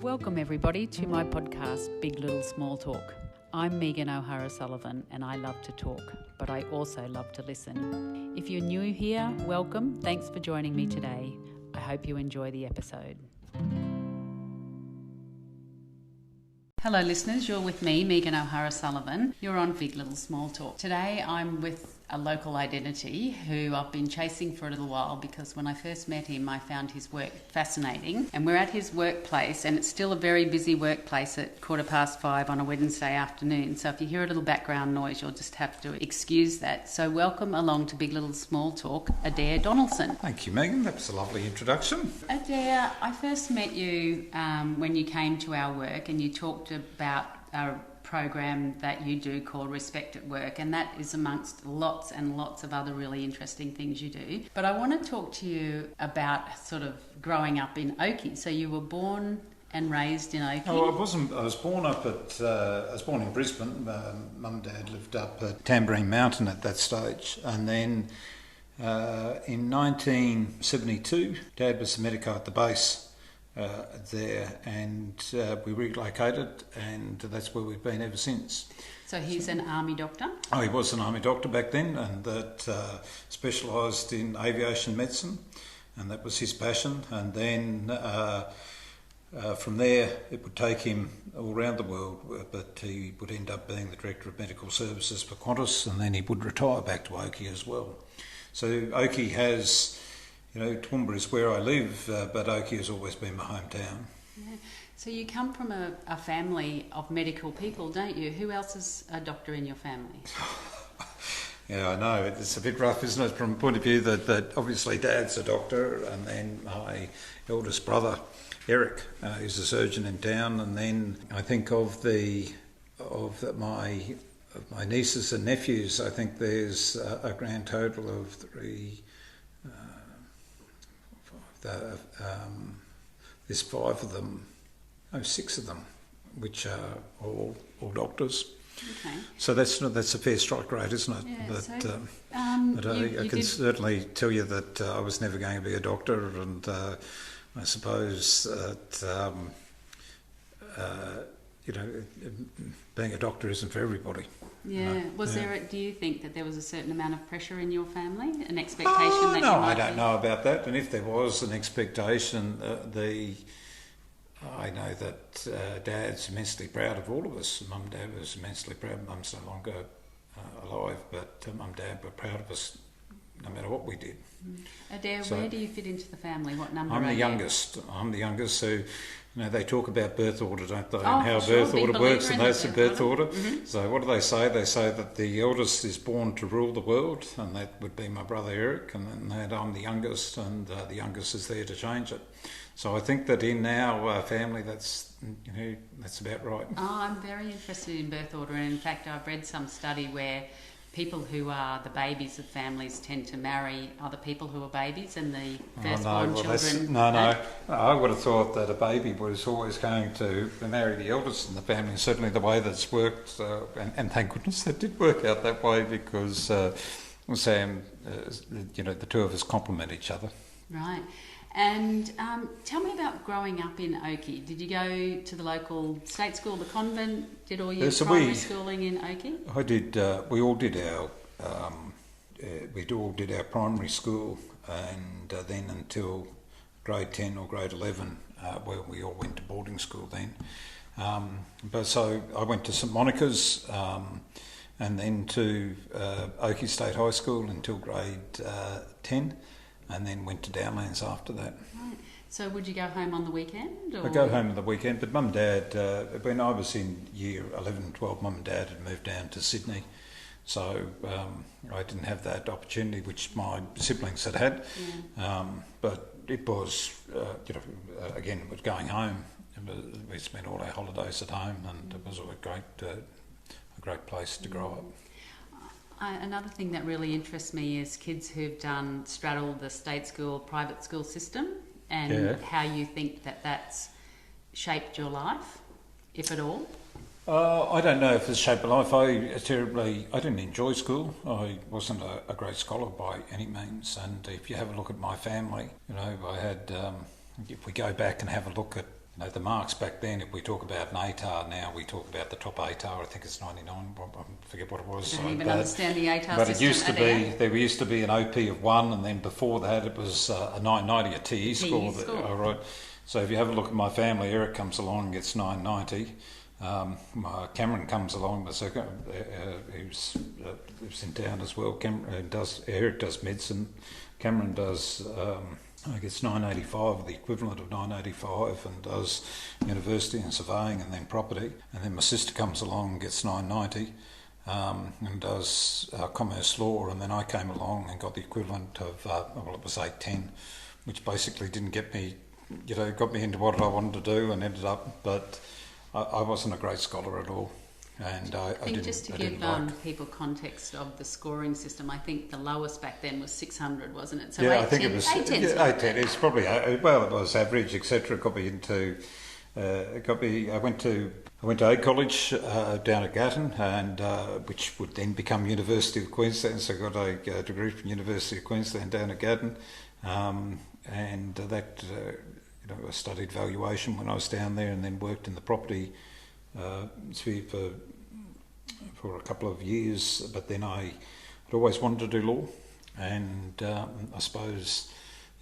Welcome everybody to my podcast, Big Little Small Talk. I'm Megan O'Hara Sullivan and I love to talk, but I also love to listen. If you're new here, welcome. Thanks for joining me today. I hope you enjoy the episode. Hello listeners, you're with me, Megan O'Hara Sullivan. You're on Big Little Small Talk. Today I'm with a local identity who I've been chasing for a little while because when I first met him I found his work fascinating, and we're at his workplace and it's still a very busy workplace at 5:15 on a Wednesday afternoon, so if you hear a little background noise you'll just have to excuse that. So welcome along to Big Little Small Talk, Adair Donaldson. Thank you, Megan. That was a lovely introduction. Adair, I first met you when you came to our work and you talked about a program that you do called Respect at Work, and that is amongst lots and lots of other really interesting things you do. But I want to talk to you about sort of growing up in Oakey. So you were born and raised in Oakey? Oh, I wasn't. I was born in Brisbane. Mum and Dad lived up at Tamborine Mountain at that stage, and then in 1972, Dad was the medico at the base there, and we relocated, and that's where we've been ever since. So he's an army doctor? Oh, he was an army doctor back then, and that specialised in aviation medicine, and that was his passion. And then from there it would take him all around the world, but he would end up being the Director of Medical Services for Qantas, and then he would retire back to Oakey as well. So Oakey has... Toowoomba is where I live, but Oakey has always been my hometown. Yeah. So you come from a family of medical people, don't you? Who else is a doctor in your family? Yeah, I know. It's a bit rough, isn't it, from a point of view that obviously Dad's a doctor, and then my eldest brother, Eric, is a surgeon in town, and then I think of my nieces and nephews, I think there's a grand total of three... there's six of them, which are all doctors. Okay. So that's a fair strike rate, isn't it? Yeah, but I can certainly tell you that I was never going to be a doctor, and I suppose that being a doctor isn't for everybody. Yeah. Do you think that there was a certain amount of pressure in your family, an expectation that? No, I don't know about that. And if there was an expectation, I know that Dad's immensely proud of all of us. Mum and Dad was immensely proud. Mum's no longer alive, but Mum and Dad were proud of us no matter what we did. Adair, where do you fit into the family? What number I'm are the you? youngest. I'm the youngest, so... they talk about birth order, don't they? Oh, and how birth order works, and that's the birth order. Mm-hmm. So what do they say? They say that the eldest is born to rule the world, and that would be my brother Eric, and then that I'm the youngest, and the youngest is there to change it. So I think that in our family, that's about right. Oh, I'm very interested in birth order, and in fact, I've read some study where people who are the babies of families tend to marry other people who are babies, and the firstborn children... I would have thought that a baby was always going to marry the eldest in the family, certainly the way that's worked, and thank goodness that did work out that way, because Sam, the two of us complement each other. Right. And tell me about growing up in Oakey. Did you go to the local state school, the convent? Did all your primary schooling in Oakey? I did. We all did our primary school, and then until grade 10 or grade 11, where we all went to boarding school then. But so I went to St Monica's, and then to Oakey State High School until grade 10. And then went to Downlands after that. Right. So would you go home on the weekend? Or? I'd go home on the weekend, but Mum and Dad, when I was in year 11 and 12, Mum and Dad had moved down to Sydney. So I didn't have that opportunity, which my siblings had had. Yeah. But it was, again, it was going home. We spent all our holidays at home, and it was a great place to grow up. Another thing that really interests me is kids who've straddled the state school, private school system, and how you think that that's shaped your life, if at all. I don't know if it's shaped my life. I didn't enjoy school. I wasn't a great scholar by any means. And if you have a look at my family, I had. If we go back and have a look at the marks back then, if we talk about an ATAR now, we talk about the top ATAR, I think it's 99, I forget what it was. I don't even understand the ATAR but system. It used to be, there used to be an OP of 1, and then before that it was a 990, a TE score. All right. So if you have a look at my family, Eric comes along and gets 990. Cameron comes along, who's lives in town as well. Eric does medicine. Cameron does, I guess, 985, the equivalent of 985, and does university and surveying and then property. And then my sister comes along and gets 990 and does commerce law. And then I came along and got the equivalent of, it was 810, which basically didn't get me, got me into what I wanted to do, and ended up, but I wasn't a great scholar at all. And I think didn't, just to give people context of the scoring system, I think the lowest back then was 600, wasn't it? So yeah, 810, I think it was 810. It's probably, well, it was average, etc. Got me into, I went to Ag College down at Gatton, and which would then become University of Queensland. So I got a degree from University of Queensland down at Gatton, and that. I studied valuation when I was down there, and then worked in the property sphere for a couple of years. But then I'd always wanted to do law, and I suppose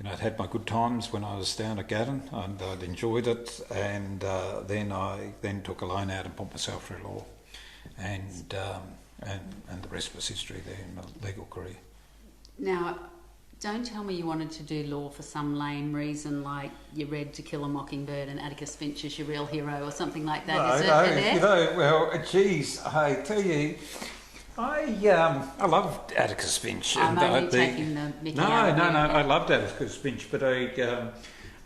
I'd had my good times when I was down at Gatton, and I'd enjoyed it. And then I took a loan out and put myself through law, and the rest was history there in my legal career. Now, don't tell me you wanted to do law for some lame reason, like you read To Kill a Mockingbird and Atticus Finch is your real hero or something like that. I tell you, I loved Atticus Finch. I'm only taking the mickey out. No, I loved Atticus Finch, but I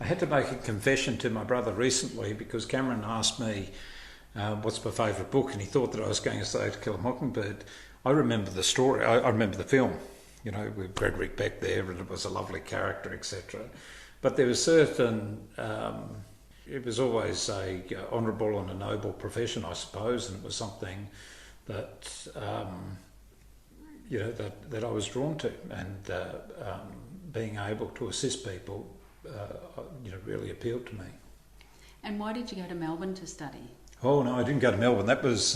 had to make a confession to my brother recently, because Cameron asked me what's my favourite book, and he thought that I was going to say To Kill a Mockingbird. I remember the story, I remember the film. With Frederick Beck there, and it was a lovely character, etc. But there was certain, it was always a honourable and a noble profession, I suppose, and it was something that, that I was drawn to, and being able to assist people, really appealed to me. And why did you go to Melbourne to study? Oh no, I didn't go to Melbourne. That was.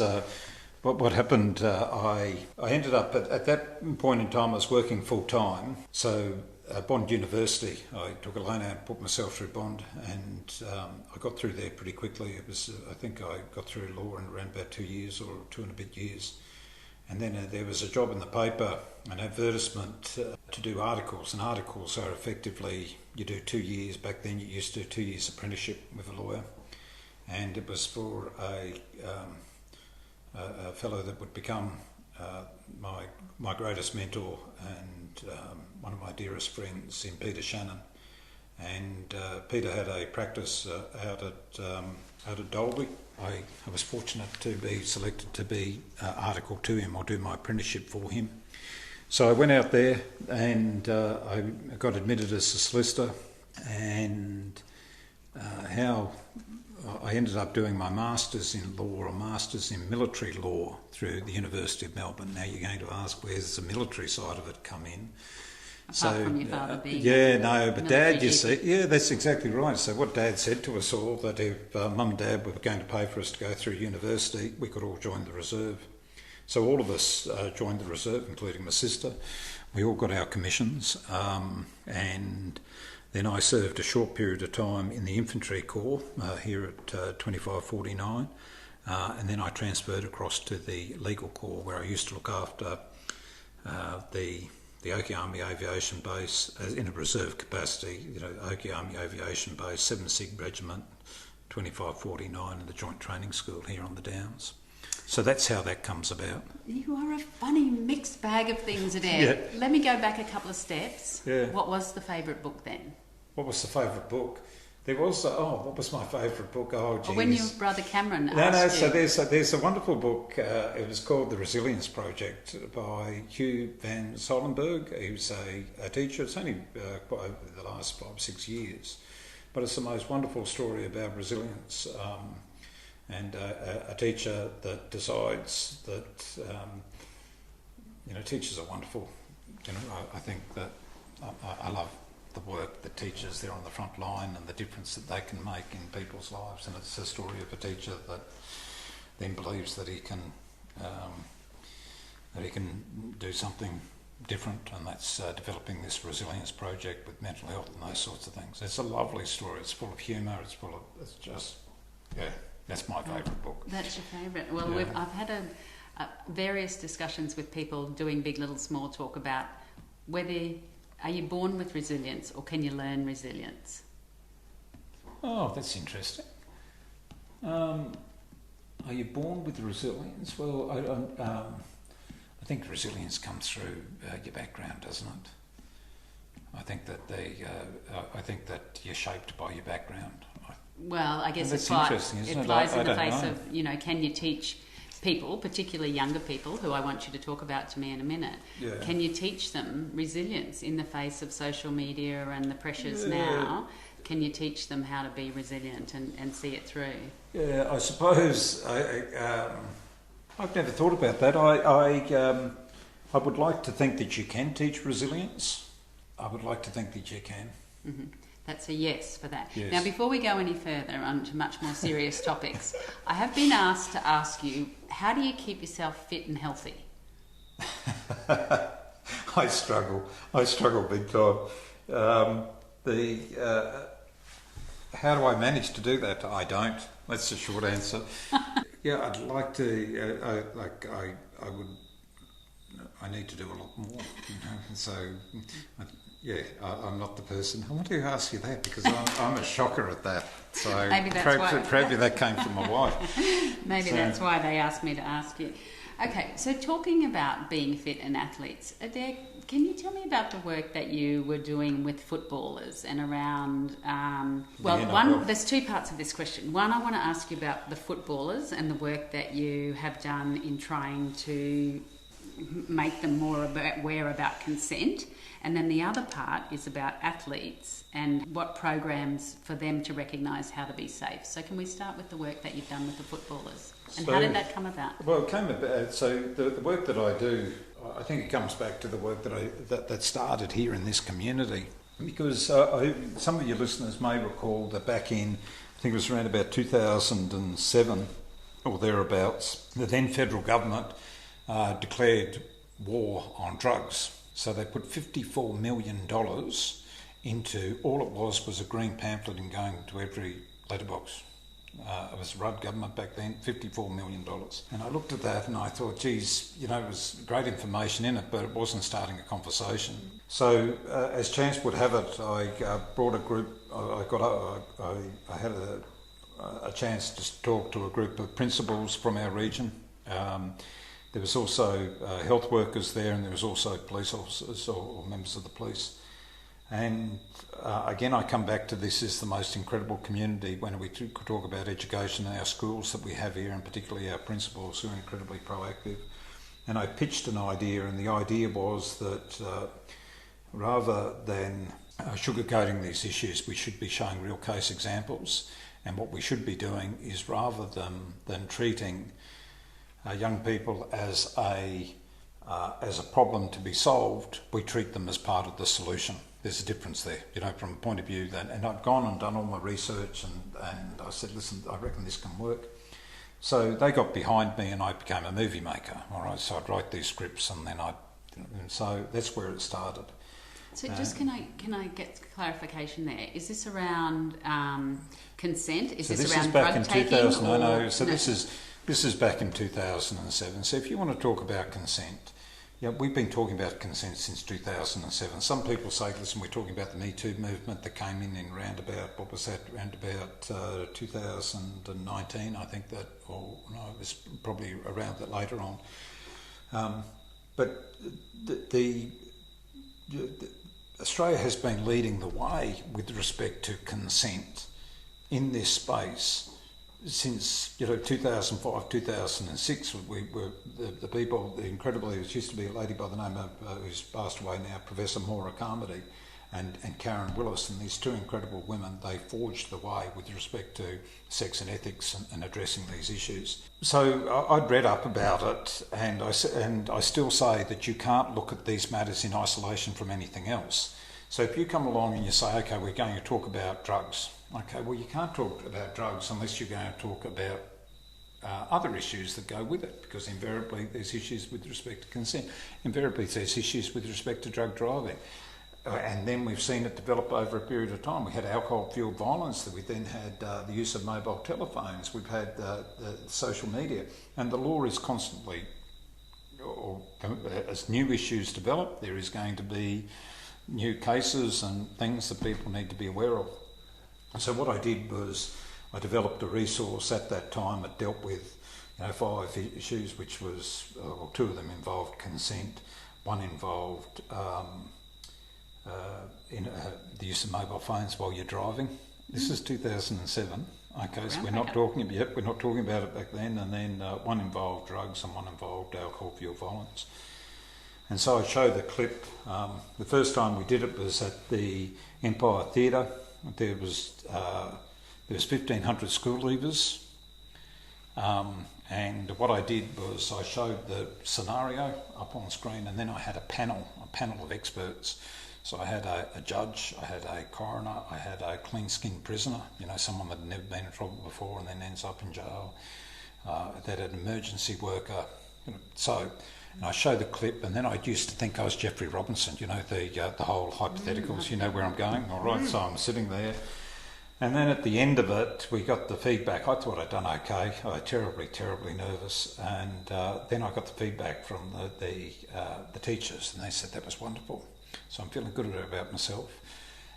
What happened, I ended up, at that point in time, I was working full-time. So at Bond University, I took a loan out and put myself through Bond, and I got through there pretty quickly. It was, I think I got through law in around about 2 years or 2 and a bit years. And then there was a job in the paper, an advertisement to do articles, and articles are effectively, you do 2 years. Back then you used to do 2 years apprenticeship with a lawyer, and it was for a fellow that would become my greatest mentor and one of my dearest friends in Peter Shannon. And Peter had a practice out at Dalby. I was fortunate to be selected to be article to him or do my apprenticeship for him. So I went out there, and I got admitted as a solicitor, and how I ended up doing my Masters in Law or Masters in Military Law through the University of Melbourne. Now you're going to ask, where's the military side of it come in? Apart from your father being but Dad, you see, that's exactly right. So what Dad said to us all, that if Mum and Dad were going to pay for us to go through university, we could all join the reserve. So all of us joined the reserve, including my sister. We all got our commissions, and then I served a short period of time in the Infantry Corps here at 2549, and then I transferred across to the Legal Corps, where I used to look after the Oakey Army Aviation Base in a reserve capacity. Oakey Army Aviation Base, 7 Sig Regiment, 2549, and the Joint Training School here on the Downs. So that's how that comes about. You are a funny mixed bag of things, Adair. Yeah. Let me go back a couple of steps. Yeah. What was the favourite book then? What was the favourite book? There was, what was my favourite book? Oh, geez. Or when your brother Cameron asked you. So there's a wonderful book. It was called The Resilience Project by Hugh Van Solenberg. He was a teacher. It's only quite over the last 5 or 6 years. But it's the most wonderful story about resilience. And a teacher that decides that, teachers are wonderful. I think that I love the work that teachers there on the front line and the difference that they can make in people's lives. And it's a story of a teacher that then believes that he can do something different, and that's developing this resilience project with mental health and those sorts of things. It's a lovely story. It's full of humour. That's my favourite book. That's your favourite. Well, Yeah. I've had various discussions with people doing Big Little Small Talk about whether are you born with resilience or can you learn resilience? Oh, that's interesting. Are you born with resilience? Well, I think resilience comes through your background, doesn't it? I think that you're shaped by your background. Well, I guess That's it flies interesting, isn't it? in the I don't face know. of, can you teach people, particularly younger people, who I want you to talk about to me in a minute, Yeah. can you teach them resilience in the face of social media and the pressures Yeah. now? Can you teach them how to be resilient and see it through? Yeah, I suppose I've never thought about that. I would like to think that you can teach resilience. I would like to think that you can. Hmm. That's a yes for that. Yes. Now, before we go any further on to much more serious topics, I have been asked to ask you, how do you keep yourself fit and healthy? I struggle big time. How do I manage to do that? I don't. That's the short answer. Yeah, I'd like to. I need to do a lot more. So, I'm not the person. I want to ask you that because I'm a shocker at that. So Maybe that's why. Probably that came from my wife. Maybe that's why they asked me to ask you. Okay, so talking about being fit and athletes, can you tell me about the work that you were doing with footballers and around... there's two parts of this question. One, I want to ask you about the footballers and the work that you have done in trying to make them more aware about consent. And then the other part is about athletes and what programs for them to recognise how to be safe. So can we start with the work that you've done with the footballers? And how did that come about? Well, it came about. So the work that I do, I think it comes back to the work that started here in this community. Because some of your listeners may recall that back in, I think it was around about 2007 or thereabouts, the then federal government declared war on drugs. So they put $54 million into, all it was a green pamphlet and going to every letterbox. It was Rudd government back then, $54 million. And I looked at that and I thought, geez, it was great information in it, but it wasn't starting a conversation. So as chance would have it, I brought a group, I had a chance to talk to a group of principals from our region. There was also health workers there, and there was also police officers or members of the police. And again, I come back to this is the most incredible community when we talk about education in our schools that we have here, and particularly our principals who are incredibly proactive. And I pitched an idea, and the idea was that rather than sugarcoating these issues, we should be showing real case examples. And what we should be doing is rather than treating young people as a problem to be solved, we treat them as part of the solution. There's a difference there, from a point of view that, and I'd gone and done all my research and I said, listen, I reckon this can work. So they got behind me and I became a movie maker. All right, so I'd write these scripts and then so that's where it started. So just can I get clarification there? Is this around consent? Is this around drug taking? This is back in 2007. So if you want to talk about consent, we've been talking about consent since 2007. Some people say, listen, we're talking about the Me Too movement that came in round about 2019, I think that, or no, it was probably around that later on. But the Australia has been leading the way with respect to consent in this space since 2005, 2006. We were the people, incredibly, there used to be a lady by the name of who's passed away now, Professor Maura Carmody, and Karen Willis, and these two incredible women. They forged the way with respect to sex and ethics and addressing these issues. So I'd read up about it, and I still say that you can't look at these matters in isolation from anything else. So if you come along and you say, okay, we're going to talk about drugs. Okay, well, you can't talk about drugs unless you're going to talk about other issues that go with it, because invariably there's issues with respect to consent. Invariably there's issues with respect to drug driving. And then we've seen it develop over a period of time. We had alcohol-fueled violence, we then had the use of mobile telephones, we've had the social media, and the law is constantly, or as new issues develop, there is going to be new cases and things that people need to be aware of. So what I did was I developed a resource at that time that dealt with 5 issues, which was, 2 of them involved consent, one involved the use of mobile phones while you're driving. This is 2007. Okay, so we're not talking about it back then. And then one involved drugs and one involved alcohol-fueled violence. And so I showed the clip. The first time we did it was at the Empire Theatre. There was 1,500 school leavers. And what I did was I showed the scenario up on screen, and then I had a panel of experts. So I had a judge, I had a coroner, I had a clean-skinned prisoner, someone that had never been in trouble before and then ends up in jail. That an emergency worker. And I showed the clip, and then I used to think I was Jeffrey Robinson, the whole hypotheticals, you know where I'm going? All right, so I'm sitting there. And then at the end of it, we got the feedback. I thought I'd done okay. I was terribly nervous. And then I got the feedback from the teachers, and they said that was wonderful. So I'm feeling good about myself.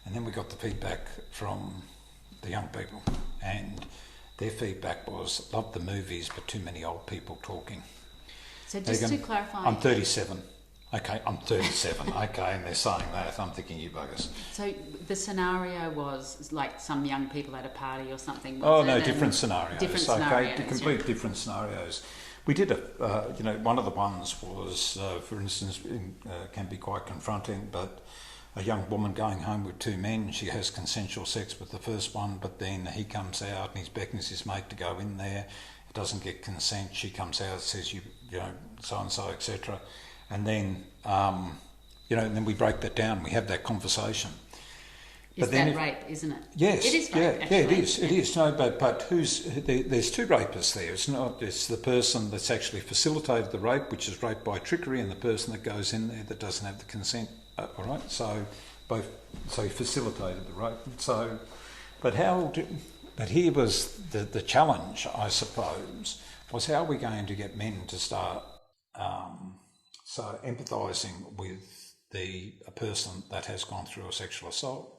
And then we got the feedback from the young people, and their feedback was, love the movies, but too many old people talking. So just to clarify... I'm 37. Okay, I'm 37. Okay, and they're saying that. I'm thinking, you buggers. So the scenario was like some young people at a party or something? Different scenarios. Different scenarios. Complete different scenarios. We did one of the ones was, for instance, can be quite confronting, but a young woman going home with 2 men, she has consensual sex with the first one, but then he comes out and he beckons his mate to go in there. It doesn't get consent. She comes out, says, so-and-so, etc. And then, and then we break that down. We have that conversation. Rape, isn't it? Yes. It is rape, actually. Yeah, it is. It is. No, but there's 2 rapists there. It's the person that's actually facilitated the rape, which is rape by trickery, and the person that goes in there that doesn't have the consent. All right. So he facilitated the rape. But here was the challenge, I suppose, was how are we going to get men to start empathising with a person that has gone through a sexual assault.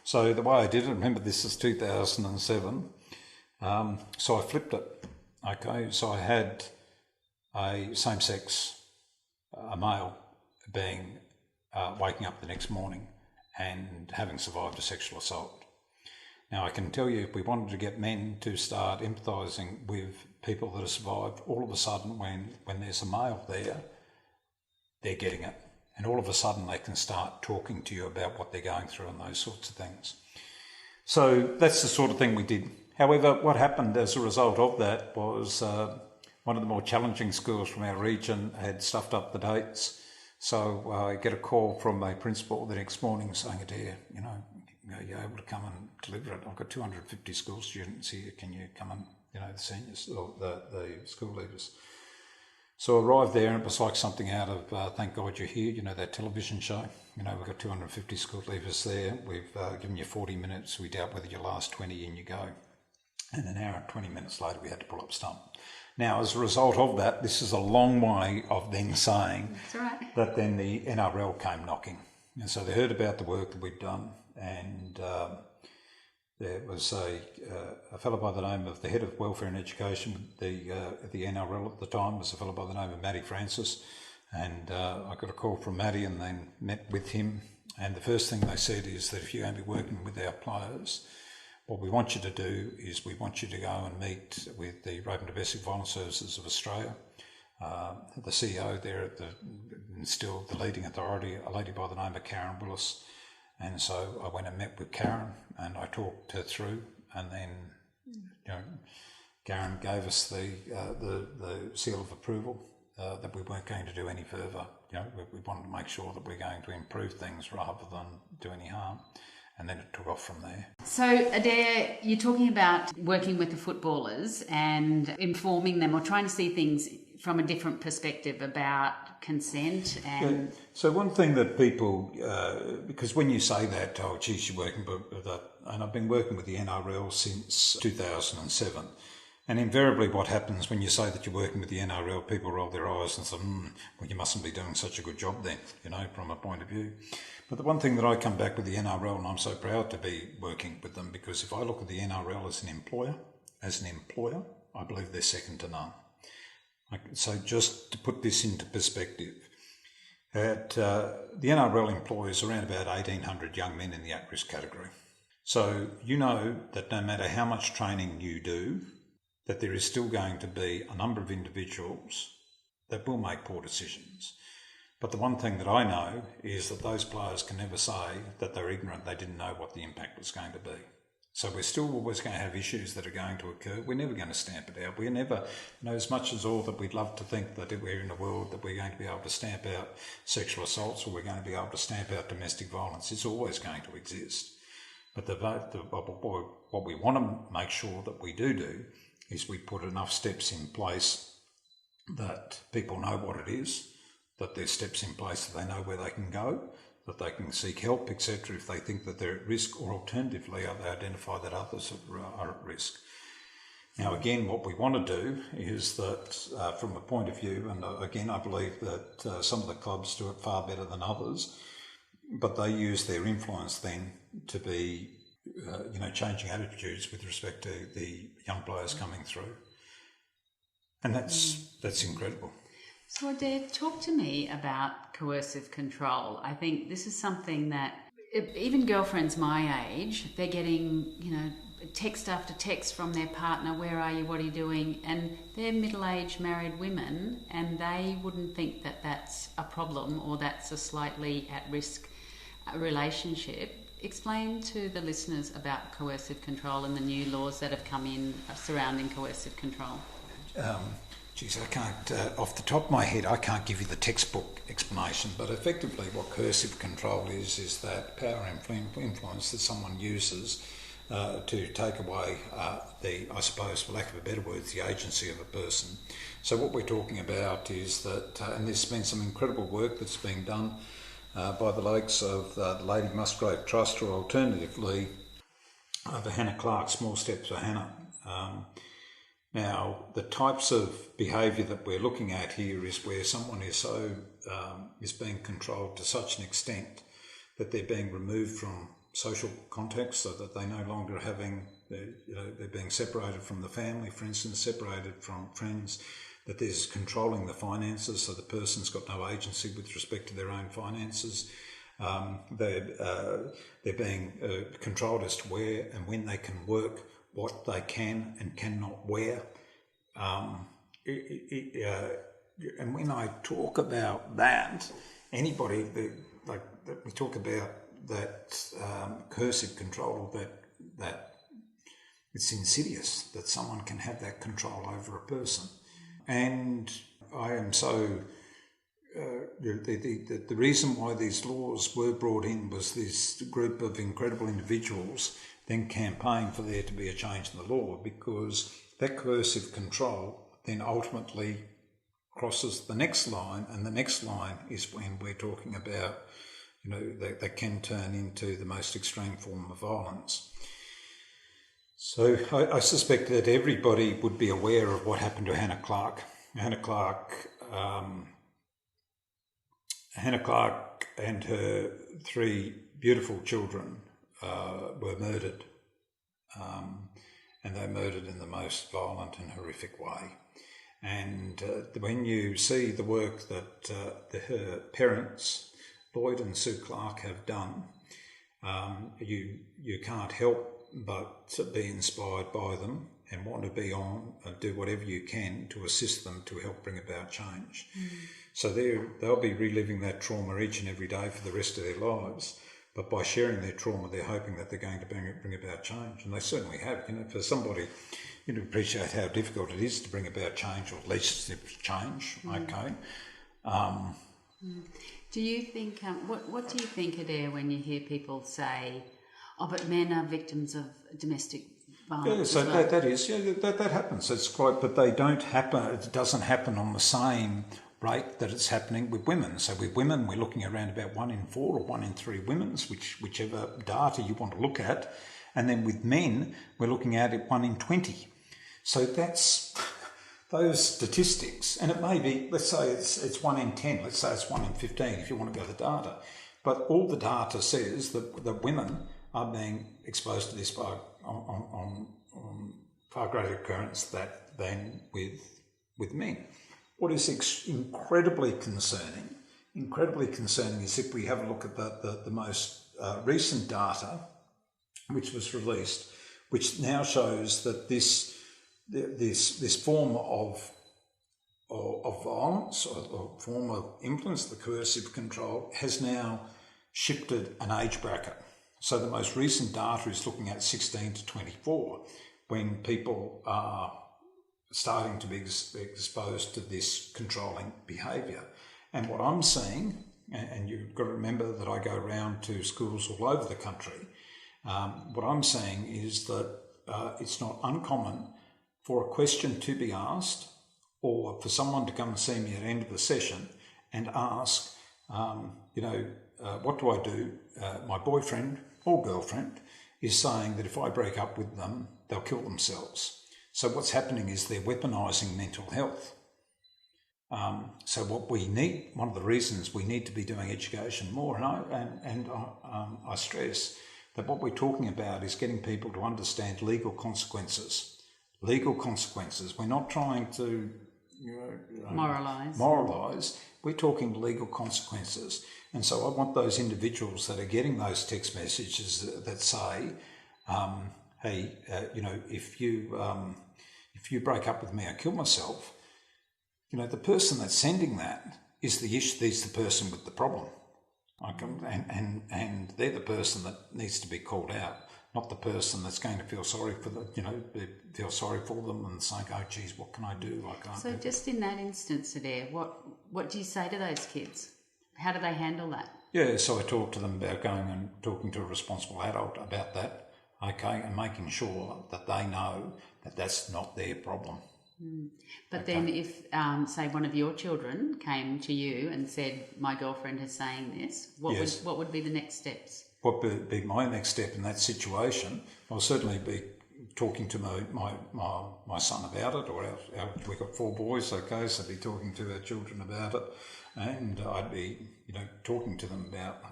So the way I did it, remember this is 2007, so I flipped it. Okay, so I had a same-sex, a male being waking up the next morning and having survived a sexual assault. Now I can tell you, if we wanted to get men to start empathising with people that have survived, all of a sudden when there's a male there, they're getting it. And all of a sudden they can start talking to you about what they're going through and those sorts of things. So that's the sort of thing we did. However, what happened as a result of that was one of the more challenging schools from our region had stuffed up the dates. So I get a call from a principal the next morning saying, Adair, are you able to come and deliver it? I've got 250 school students here. Can you come and, the seniors or the school leavers? So I arrived there and it was like something out of Thank God You're Here, that television show. We've got 250 school leavers there. We've given you 40 minutes. We doubt whether you last 20 and you go. And an hour and 20 minutes later, we had to pull up stump. Now, as a result of that, this is a long way of then saying that then the NRL came knocking. And so they heard about the work that we'd done, and there was a fellow by the name of the head of welfare and education, the NRL at the time was a fellow by the name of Matty Francis, and I got a call from Matty and then met with him, and the first thing they said is that if you're going to be working with our players, what we want you to do is we want you to go and meet with the Rape and Domestic Violence Services of Australia. The CEO there still the leading authority, a lady by the name of Karen Willis. And so I went and met with Karen and I talked her through, and then Karen gave us the seal of approval that we weren't going to do any further we wanted to make sure that we're going to improve things rather than do any harm. And then it took off from there. So, Adair, you're talking about working with the footballers and informing them or trying to see things from a different perspective about consent and... Yeah. So one thing that people, because when you say that, oh, geez, you're working with that, and I've been working with the NRL since 2007, and invariably what happens when you say that you're working with the NRL, people roll their eyes and say, well, you mustn't be doing such a good job then, from a point of view. But the one thing that I come back with the NRL, and I'm so proud to be working with them, because if I look at the NRL as an employer, I believe they're second to none. So just to put this into perspective, the NRL employs around about 1,800 young men in the at-risk category. So you know that no matter how much training you do, that there is still going to be a number of individuals that will make poor decisions. But the one thing that I know is that those players can never say that they're ignorant, they didn't know what the impact was going to be. So we're still always going to have issues that are going to occur. We're never going to stamp it out. We're never, as much as all that we'd love to think that we're in a world that we're going to be able to stamp out sexual assaults or we're going to be able to stamp out domestic violence, it's always going to exist. But what we want to make sure that we do is we put enough steps in place that people know what it is, that there's steps in place that they know where they can go, that they can seek help, etc., if they think that they're at risk, or alternatively, they identify that others are at risk. Now, again, what we want to do is that from a point of view, and again, I believe that some of the clubs do it far better than others, but they use their influence then to be, changing attitudes with respect to the young players coming through. And that's incredible. So, Adair, talk to me about coercive control. I think this is something that even girlfriends my age, they're getting, text after text from their partner, where are you, what are you doing? And they're middle-aged married women and they wouldn't think that that's a problem or that's a slightly at-risk relationship. Explain to the listeners about coercive control and the new laws that have come in surrounding coercive control. I can't, off the top of my head, I can't give you the textbook explanation, but effectively what coercive control is that power and influence that someone uses to take away I suppose, for lack of a better word, the agency of a person. So what we're talking about is that, and there's been some incredible work that's being done by the likes of the Lady Musgrave Trust, or alternatively the Hannah Clark Small Steps for Hannah. Now, the types of behaviour that we're looking at here is where someone is is being controlled to such an extent that they're being removed from social context, so that they're no longer they're being separated from the family, for instance, separated from friends, that there's controlling the finances, so the person's got no agency with respect to their own finances. They're being controlled as to where and when they can work, what they can and cannot wear. And when I talk about that, anybody that we talk about that coercive control, that it's insidious that someone can have that control over a person. And I am so... the reason why these laws were brought in was this group of incredible individuals then campaigned for there to be a change in the law, because that coercive control then ultimately crosses the next line, and the next line is when we're talking about, that can turn into the most extreme form of violence. So I suspect that everybody would be aware of what happened to Hannah Clark. Hannah Clark and her 3 beautiful children were murdered, and they murdered in the most violent and horrific way. And when you see the work that her parents, Lloyd and Sue Clark, have done, you can't help but be inspired by them and want to be on and do whatever you can to assist them to help bring about change. So they'll be reliving that trauma each and every day for the rest of their lives. But by sharing their trauma, they're hoping that they're going to bring about change. And they certainly have. For somebody, appreciate how difficult it is to bring about change or legislative change, okay? Do you think, what do you think, Adair, when you hear people say, oh, but men are victims of domestic violence? Yeah, so that happens. It's quite, but they don't happen. It doesn't happen on the same rate that it's happening with women. So with women, we're looking around about 1 in 4 or 1 in 3 women's, whichever data you want to look at. And then with men, we're looking at it 1 in 20. So that's those statistics, and it may be, let's say it's 1 in 10, let's say it's 1 in 15 if you want to go to the data. But all the data says that women are being exposed to this on far greater occurrence than with men. What is incredibly concerning is if we have a look at the most recent data, which was released, which now shows that this form of violence or form of influence, the coercive control, has now shifted an age bracket. So the most recent data is looking at 16 to 24, when people are starting to be exposed to this controlling behaviour. And what I'm seeing, and you've got to remember that I go around to schools all over the country, what I'm saying is that it's not uncommon for a question to be asked, or for someone to come and see me at the end of the session and ask, what do I do? My boyfriend or girlfriend is saying that if I break up with them, they'll kill themselves. So what's happening is they're weaponising mental health. So what we need, one of the reasons we need to be doing education more, and I stress that what we're talking about is getting people to understand legal consequences. Legal consequences. We're not trying to moralise. We're talking legal consequences. And so I want those individuals that are getting those text messages that say, hey, if you break up with me, I kill myself. The person that's sending that is the person with the problem. And they're the person that needs to be called out, not the person that's going to feel sorry for feel sorry for them and saying, oh, geez, what can I do? I can't. So just in that instance, Adair, what do you say to those kids? How do they handle that? Yeah, so I talk to them about going and talking to a responsible adult about that, okay, and making sure that they know that that's not their problem. But then if, say, one of your children came to you and said, my girlfriend is saying this, what would be the next steps? What would be my next step in that situation? I'll certainly be talking to my son about it, or we've got 4 boys, okay, so I'd be talking to our children about it, and I'd be, talking to them about,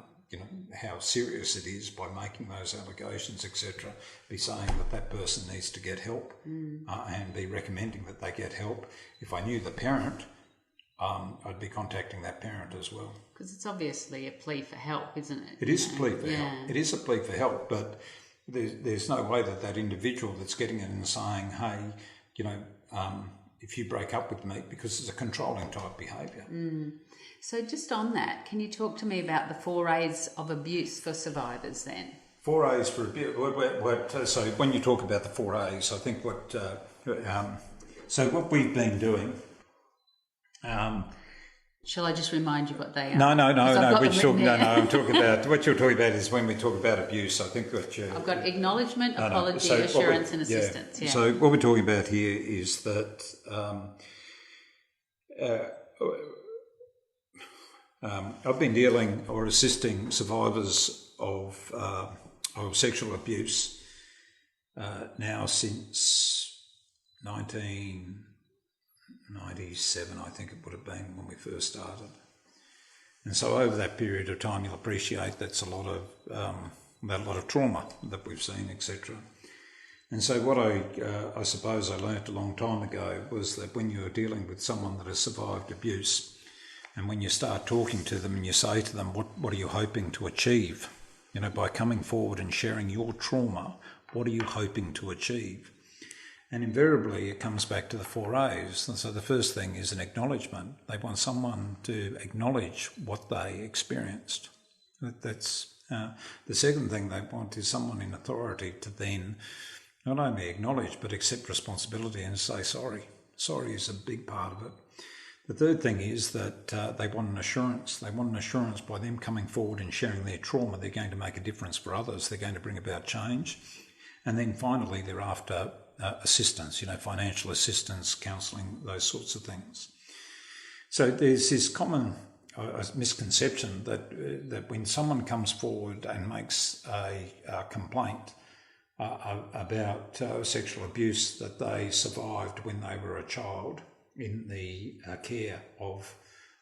how serious it is by making those allegations, etc. Be saying that person needs to get help, and be recommending that they get help. If I knew the parent, I'd be contacting that parent as well. Because it's obviously a plea for help, isn't it? It is a plea for help. It is a plea for help, but there's no way that individual that's getting it and saying, hey, if you break up with me, because it's a controlling type behaviour. So just on that, can you talk to me about the 4 A's of abuse for survivors then? 4 A's for abuse. So when you talk about the 4 A's, I think what we've been doing. Shall I just remind you what they are? No. I'm talking about what you're talking about is when we talk about abuse. I think that I've got acknowledgement, apology, assurance, and assistance. Yeah. So what we're talking about here is that I've been dealing or assisting survivors of sexual abuse now since 1997, I think it would have been when we first started. And so over that period of time, you'll appreciate that's a lot of trauma that we've seen, etc. And so what I suppose I learnt a long time ago was that when you're dealing with someone that has survived abuse, and when you start talking to them and you say to them, what are you hoping to achieve? By coming forward and sharing your trauma, what are you hoping to achieve? And invariably it comes back to the 4 A's. And so the first thing is an acknowledgement. They want someone to acknowledge what they experienced. That's the second thing they want is someone in authority to then not only acknowledge but accept responsibility and say sorry. Sorry is a big part of it. The third thing is that they want an assurance. They want an assurance by them coming forward and sharing their trauma. They're going to make a difference for others. They're going to bring about change. And then finally, they're after assistance, financial assistance, counselling, those sorts of things. So there's this common misconception that when someone comes forward and makes a complaint about sexual abuse that they survived when they were a child in the care of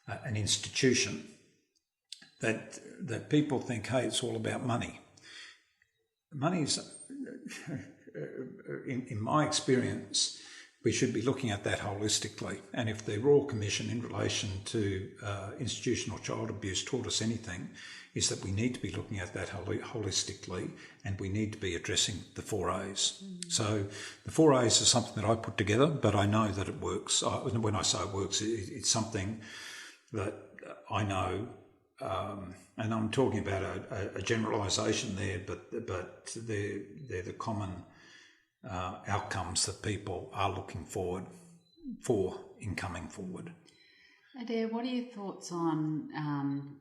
an institution, that people think, hey, it's all about money. Money is, in my experience, we should be looking at that holistically. And if the Royal Commission in relation to institutional child abuse taught us anything, is that we need to be looking at that holistically, and we need to be addressing the 4As. So the 4As are something that I put together, but I know that it works. When I say it works, it's something that I know, and I'm talking about a generalisation there, but they're the common outcomes that people are looking forward for in coming forward. Adair, what are your thoughts on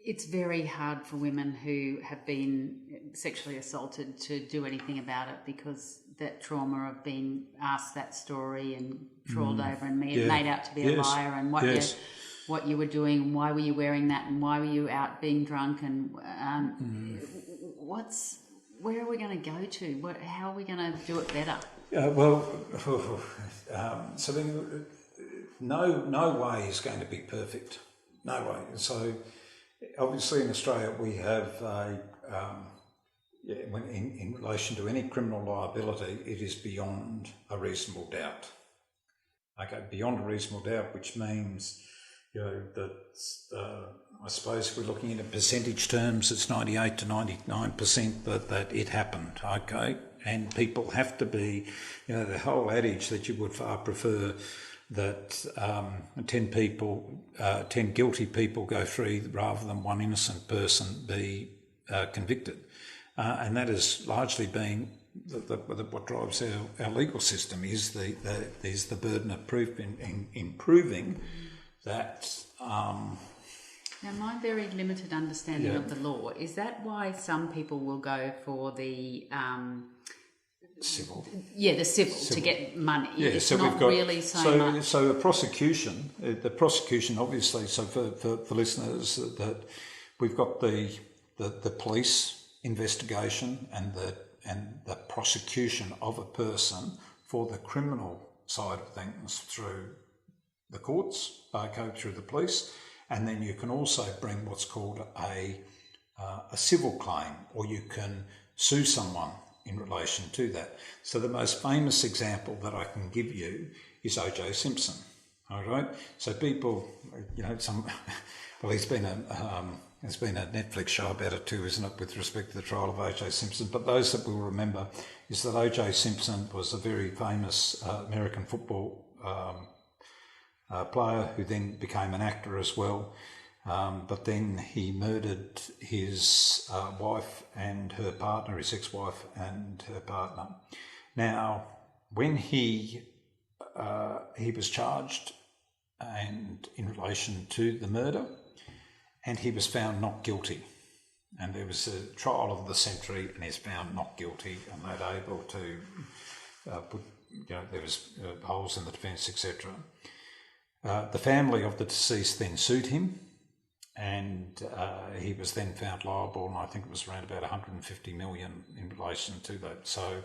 it's very hard for women who have been sexually assaulted to do anything about it because that trauma of being asked that story and trawled over and made out to be a liar, and what you were doing and why were you wearing that and why were you out being drunk, and where are we going to go to? How are we going to do it better? So then, no way is going to be perfect. No way. So obviously in Australia we have in relation to any criminal liability, it is beyond a reasonable doubt. Okay, beyond a reasonable doubt, which means that I suppose if we're looking in percentage terms, it's 98 to 99% that it happened. Okay, and people have to be, the whole adage that you would far prefer that 10 guilty people go free rather than one innocent person be convicted. And that has largely been what drives our legal system is the burden of proof in proving that. Now, my very limited understanding of the law, is that why some people will go for the civil? Yeah, the civil to get money. Yeah, it's so not we've got really so much. So a prosecution, the prosecution obviously. So for listeners, that we've got the police investigation and the prosecution of a person for the criminal side of things through the courts, go through the police, and then you can also bring what's called a civil claim, or you can sue someone in relation to that. So the most famous example that I can give you is O.J. Simpson. All right. So people, there's been a Netflix show about it too, isn't it, with respect to the trial of O.J. Simpson. But those that will remember is that O.J. Simpson was a very famous American football player who then became an actor as well. But then he murdered his wife and her partner, his ex-wife and her partner. Now, when he was charged and in relation to the murder, and he was found not guilty. And there was a trial of the century, and he's found not guilty, and they're able to put, there was holes in the defence, etc. The family of the deceased then sued him, and he was then found liable, and I think it was around about 150 million in relation to that. So,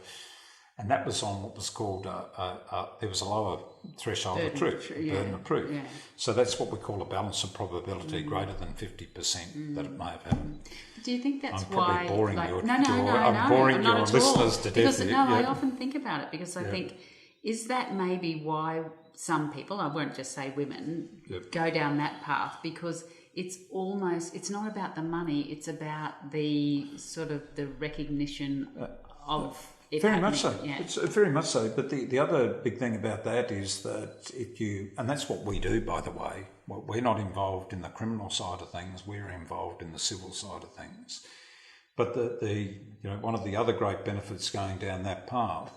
and that was on what was called there was a lower threshold of proof, burden of proof. Yeah. So that's what we call a balance of probability, greater than 50% that it may have happened. Do you think that's I'm probably boring I'm boring your listeners to death. I often think about it because I think, is that maybe why some people, I won't just say women, go down that path, because it's not about the money, it's about the sort of the recognition of it very happening. much so. Yeah. It's very much so. But the other big thing about that is that and that's what we do, by the way. We're not involved in the criminal side of things. We're involved in the civil side of things. But one of the other great benefits going down that path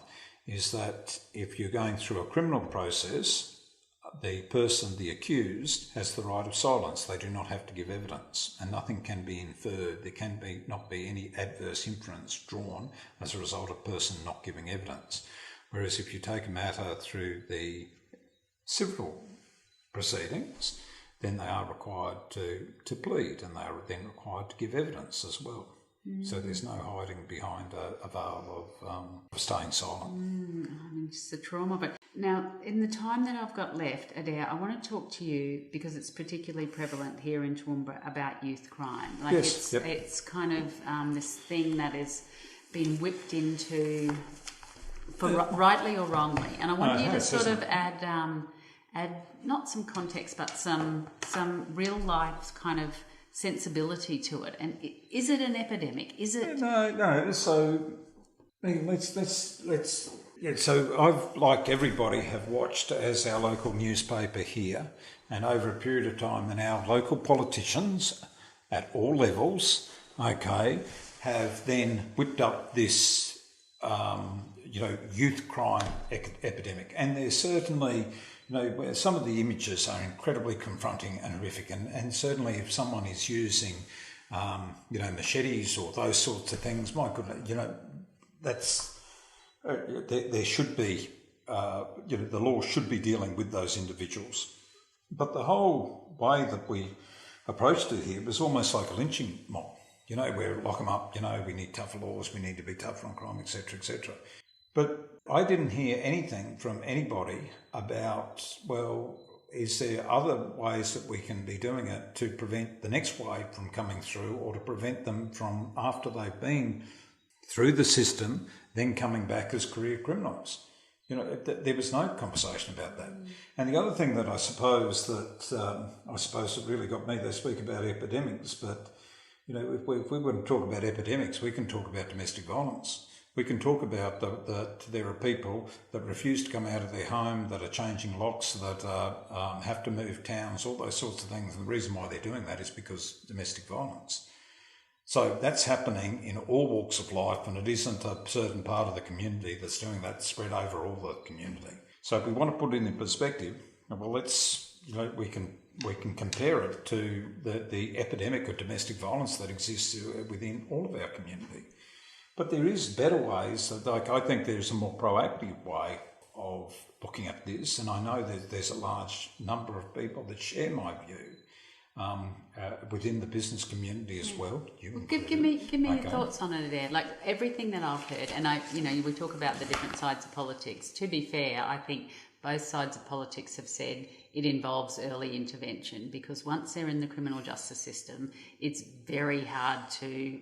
is that if you're going through a criminal process, the person, the accused, has the right of silence. They do not have to give evidence, and nothing can be inferred. There can not be any adverse inference drawn as a result of a person not giving evidence. Whereas if you take a matter through the civil proceedings, then they are required to plead, and they are then required to give evidence as well. So there's no hiding behind a veil of staying silent. I mean, just the trauma of it. Now, in the time that I've got left, Adair, I want to talk to you because it's particularly prevalent here in Toowoomba about youth crime. Like Yes, it's kind of this thing that has been whipped into, rightly or wrongly. And I want you to sort of add not some context, but some real life kind of sensibility to it. And is it an epidemic? Is it? No. So let's. Yeah. So I've, like everybody, have watched as our local newspaper here, and over a period of time, then our local politicians at all levels, have then whipped up this, youth crime epidemic, and there's certainly. Some of the images are incredibly confronting and horrific, and certainly if someone is using, machetes or those sorts of things, my goodness, that's there should be, the law should be dealing with those individuals. But the whole way that we approached it here was almost like a lynching mob. Where lock them up. We need tougher laws. We need to be tougher on crime, etc., etc. But I didn't hear anything from anybody about, well, is there other ways that we can be doing it to prevent the next wave from coming through, or to prevent them from, after they've been through the system, then coming back as career criminals? There was no conversation about that. And the other thing that I suppose that really got me, they speak about epidemics, but if we wouldn't talk about epidemics, we can talk about domestic violence. We can talk about that there are people that refuse to come out of their home, that are changing locks, that have to move towns, all those sorts of things. And the reason why they're doing that is because domestic violence. So that's happening in all walks of life, and it isn't a certain part of the community that's doing that, spread over all the community. So if we want to put it in perspective, well, we can compare it to the epidemic of domestic violence that exists within all of our community. But there is better ways. I think there's a more proactive way of looking at this, and I know that there's a large number of people that share my view within the business community as well. Give me your thoughts on it there. Like everything that I've heard, and we talk about the different sides of politics. To be fair, I think both sides of politics have said it involves early intervention, because once they're in the criminal justice system, it's very hard to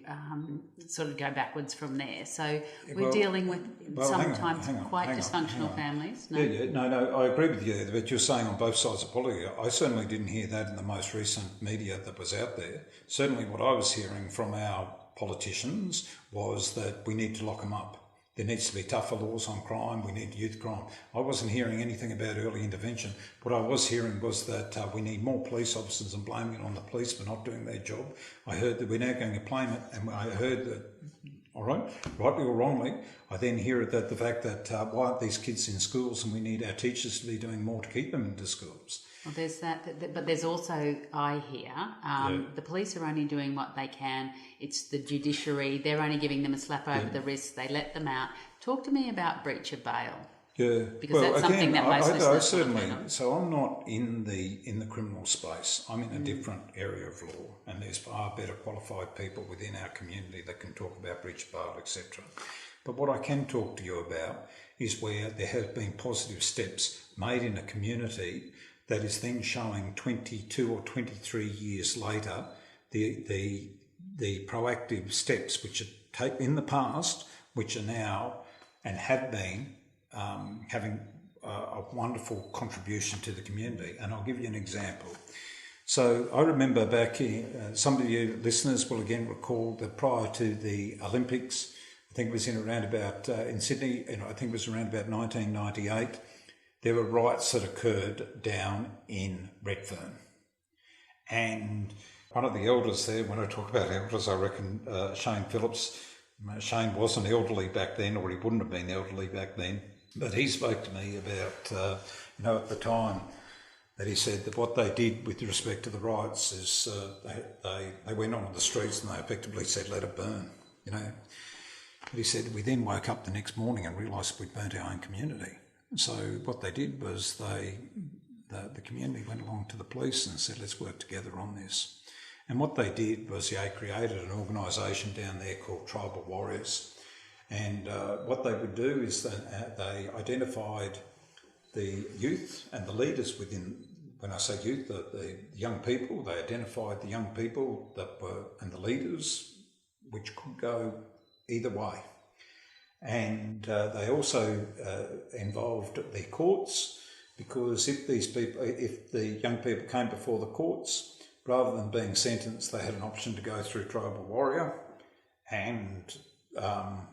sort of go backwards from there. So we're dealing with sometimes quite dysfunctional families. No? No, I agree with you, but you're saying on both sides of politics. I certainly didn't hear that in the most recent media that was out there. Certainly what I was hearing from our politicians was that we need to lock them up. There needs to be tougher laws on crime. We need youth crime. I wasn't hearing anything about early intervention. What I was hearing was that we need more police officers and blaming it on the police for not doing their job. I heard that we're now going to blame it, and I heard that, all right, rightly or wrongly, I then hear that the fact that why aren't these kids in schools, and we need our teachers to be doing more to keep them into schools. Well, there's that, but there's also, I hear, the police are only doing what they can. It's the judiciary. They're only giving them a slap over the wrist. They let them out. Talk to me about breach of bail. Yeah, because that's something that most listeners certainly. So I'm not in the criminal space. I'm in a different area of law, and there's far better qualified people within our community that can talk about breach of bail, etc. But what I can talk to you about is where there have been positive steps made in a community that is then showing 22 or 23 years later the proactive steps which are taken in the past, which are now and have been having a wonderful contribution to the community. And I'll give you an example. So I remember back here, some of you listeners will again recall that prior to the Olympics, I think it was in Sydney, I think it was around about 1998, there were riots that occurred down in Redfern. And one of the elders there, when I talk about elders, I reckon Shane Phillips. Shane wasn't elderly back then, or he wouldn't have been elderly back then, but he spoke to me about, at the time, that he said that what they did with respect to the riots is they went onto the streets and they effectively said, let it burn, you know. But he said, we then woke up the next morning and realised we'd burnt our own community. So what they did was the community went along to the police and said, let's work together on this. And what they did was they created an organisation down there called Tribal Warriors. And what they would do is they identified the youth and the leaders within, when I say youth, the young people, they identified the young people that were, and the leaders, which could go either way. And they also involved the courts, because if the young people came before the courts, rather than being sentenced, they had an option to go through Tribal Warrior, and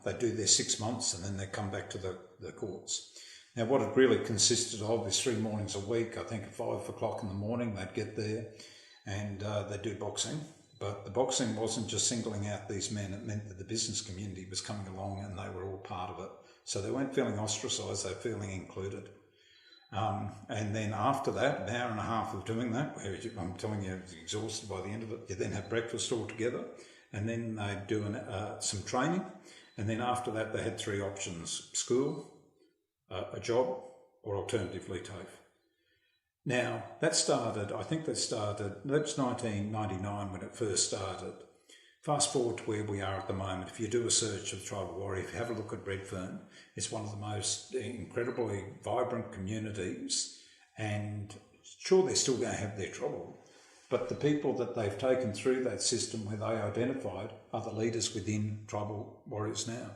they do their 6 months and then they come back to the courts. Now, what it really consisted of is 3 mornings a week. I think at 5 o'clock in the morning they'd get there and they'd do boxing. But the boxing wasn't just singling out these men. It meant that the business community was coming along and they were all part of it. So they weren't feeling ostracised, they were feeling included. And then after that, an hour and a half of doing that, where I'm telling you, I was exhausted by the end of it, you then have breakfast all together, and then they'd do some training. And then after that, they had 3 options: school, a job, or alternatively TAFE. Now, that was 1999 when it first started. Fast forward to where we are at the moment. If you do a search of Tribal Warrior, if you have a look at Redfern, it's one of the most incredibly vibrant communities, and sure, they're still going to have their trouble, but the people that they've taken through that system where they identified are the leaders within Tribal Warriors now.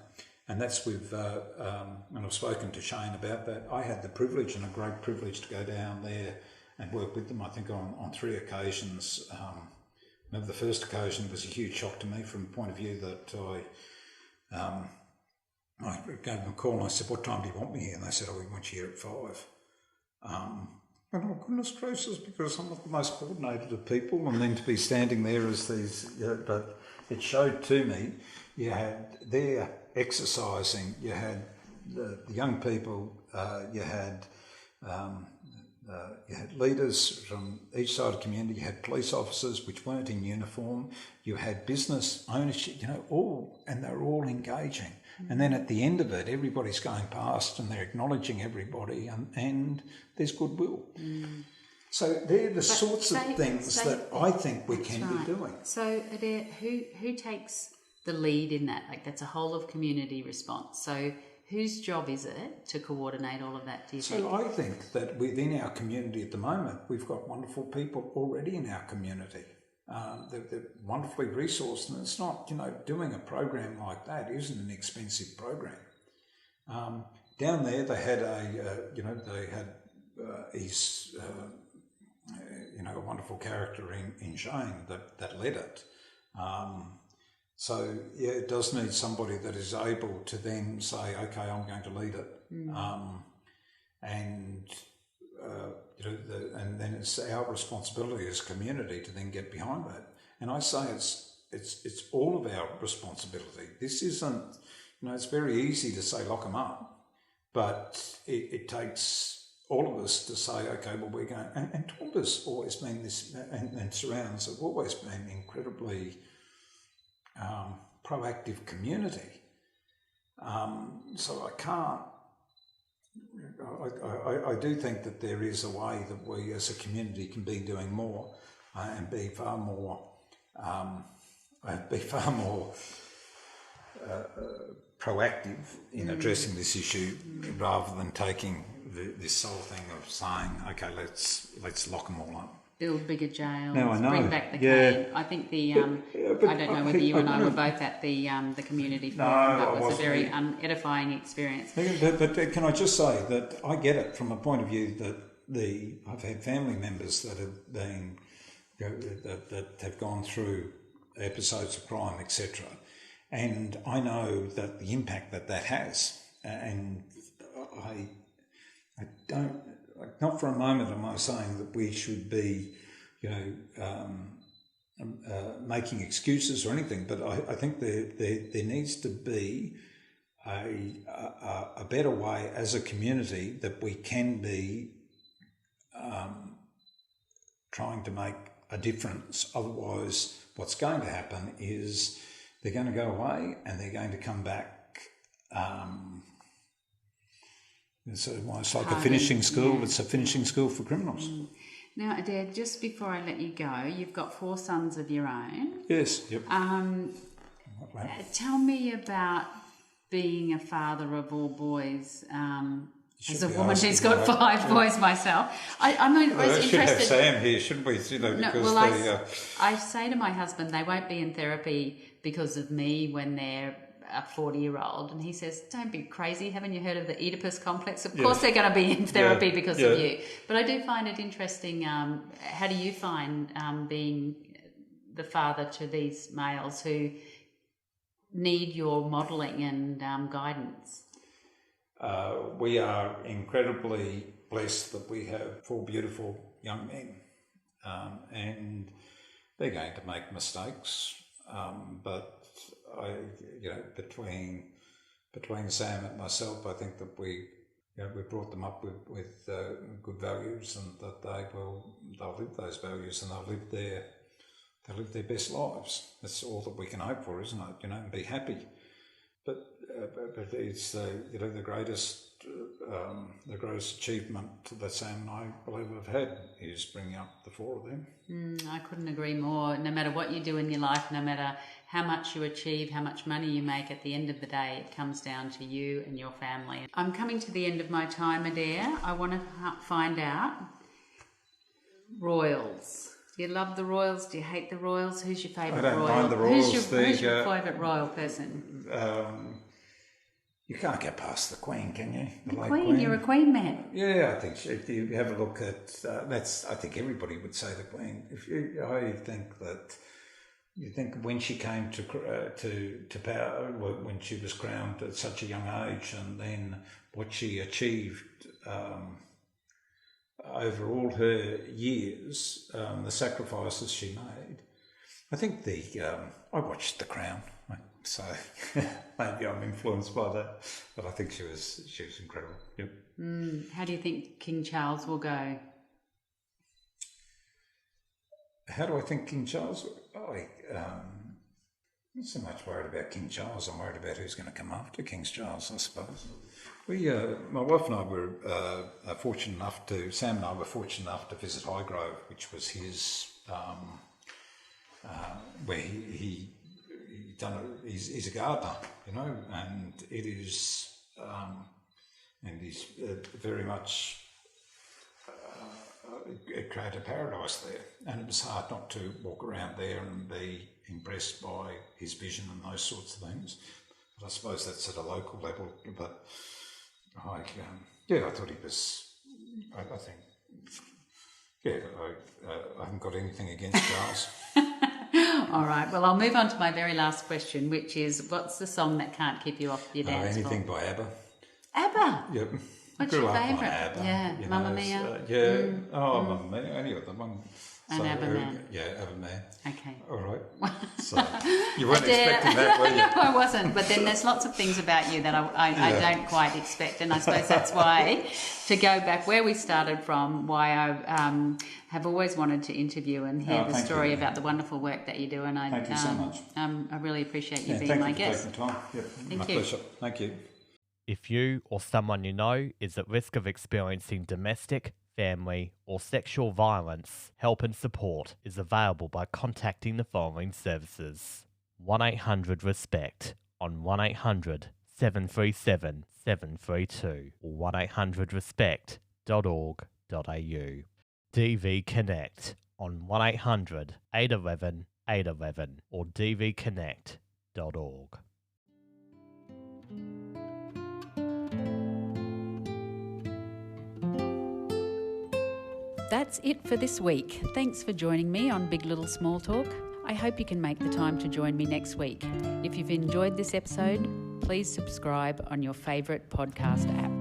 And that's with, and I've spoken to Shane about that. I had the privilege, and a great privilege, to go down there and work with them, I think on 3 occasions. Remember, the first occasion was a huge shock to me from the point of view that I gave them a call and I said, what time do you want me here? And they said, we want you here at 5. And oh, goodness gracious, because I'm not the most coordinated of people, and then to be standing there as these, but it showed to me, you had there exercising, you had the young people, you had leaders from each side of the community, you had police officers which weren't in uniform, you had business ownership, and they're all engaging. And then at the end of it, everybody's going past and they're acknowledging everybody, and there's goodwill. So they're the sorts of things that I think we can be doing. So Adair, who takes the lead in that? Like, that's a whole of community response. So whose job is it to coordinate all of that, do you think? So I think that within our community at the moment, we've got wonderful people already in our community. They're wonderfully resourced, and it's not, doing a program like that isn't an expensive program. Down there, they had a wonderful character in Shane that led it. So, yeah, it does need somebody that is able to then say, okay, I'm going to lead it. And then it's our responsibility as a community to then get behind that. And I say it's all of our responsibility. This isn't, it's very easy to say lock them up, but it takes all of us to say, okay, well, we're going, and Toomba's always been this, and Surrounds have always been incredibly proactive community. So I do think that there is a way that we as a community can be doing more and be far more proactive in addressing this issue, rather than taking this whole thing of saying, okay, let's lock them all up. Build bigger jails, no, I know. Bring back the cane. I think I don't know whether you and I were both at the community forum. That was a very edifying experience. But can I just say that I get it from a point of view that I've had family members that have been, that have gone through episodes of crime, etc. And I know that the impact that has, and I don't, not for a moment am I saying that we should be, making excuses or anything, but I think there needs to be a better way as a community that we can be trying to make a difference. Otherwise, what's going to happen is they're going to go away and they're going to come back. It's like a finishing school. Yeah. It's a finishing school for criminals. Now, Adair, just before I let you go, you've got 4 sons of your own. Yes. Yep. Tell me about being a father of all boys. As a woman who's got 5 boys myself, I mean, I was interested. Should have Sam here, shouldn't we? I say to my husband, they won't be in therapy because of me when they're a 40-year-old, and he says, "Don't be crazy. Haven't you heard of the Oedipus complex? Of course, they're going to be in therapy because of you." But I do find it interesting. How do you find being the father to these males who need your modelling and guidance? We are incredibly blessed that we have 4 beautiful young men, and they're going to make mistakes. But between Sam and myself, I think that we brought them up with good values, and that they'll live those values, and they'll live their best lives. That's all that we can hope for, isn't it? And be happy. But it's the greatest achievement that Sam and I believe have had is bringing up the 4 of them. I couldn't agree more. No matter what you do in your life, no matter how much you achieve, how much money you make, at the end of the day, it comes down to you and your family. I'm coming to the end of my time, Adair. I want to find out, Royals. Do you love the Royals? Do you hate the Royals? Who's your favourite Royal? I don't mind the Royals. Who's your favourite Royal person? You can't get past the Queen, can you? The Queen. You're a Queen man. Yeah, I think if you have a look at I think everybody would say the Queen. I think that you think when she came to power, when she was crowned at such a young age, and then what she achieved over all her years, the sacrifices she made. I think I watched The Crown, so maybe I'm influenced by that, but I think she was incredible. Yep. How do you think King Charles will go? How do I think King Charles will go? I'm not so much worried about King Charles. I'm worried about who's going to come after King Charles, I suppose. My wife and I were fortunate enough Sam and I were fortunate enough to visit Highgrove, which was his, where he's a gardener, and it is, and he's very much created a paradise there, and it was hard not to walk around there and be impressed by his vision and those sorts of things. But I suppose that's at a local level, but I thought he was, I haven't got anything against Charles. All right, well, I'll move on to my very last question, which is, what's the song that can't keep you off your dance floor? Anything by ABBA. ABBA? Yep. What's your favourite? Yeah, Mamma Mia? Mamma Mia, any of them. And ABBA Man. Yeah, ABBA Man. Okay. All right. So you weren't expecting that, were you? No, I wasn't. But then there's lots of things about you that I don't quite expect, and I suppose that's why, to go back where we started from, why I have always wanted to interview and hear the story about the wonderful work that you do. And thank you so much. I really appreciate you being my guest. Thank you for taking the time. Yep, thank my you. pleasure. Thank you. If you or someone you know is at risk of experiencing domestic, family, or sexual violence, help and support is available by contacting the following services: 1-800-RESPECT on 1-800-737-732 or 1-800-RESPECT.org.au. DV Connect on 1-800-811-811 or dvconnect.org. That's it for this week. Thanks for joining me on Big Little Small Talk. I hope you can make the time to join me next week. If you've enjoyed this episode, please subscribe on your favourite podcast app.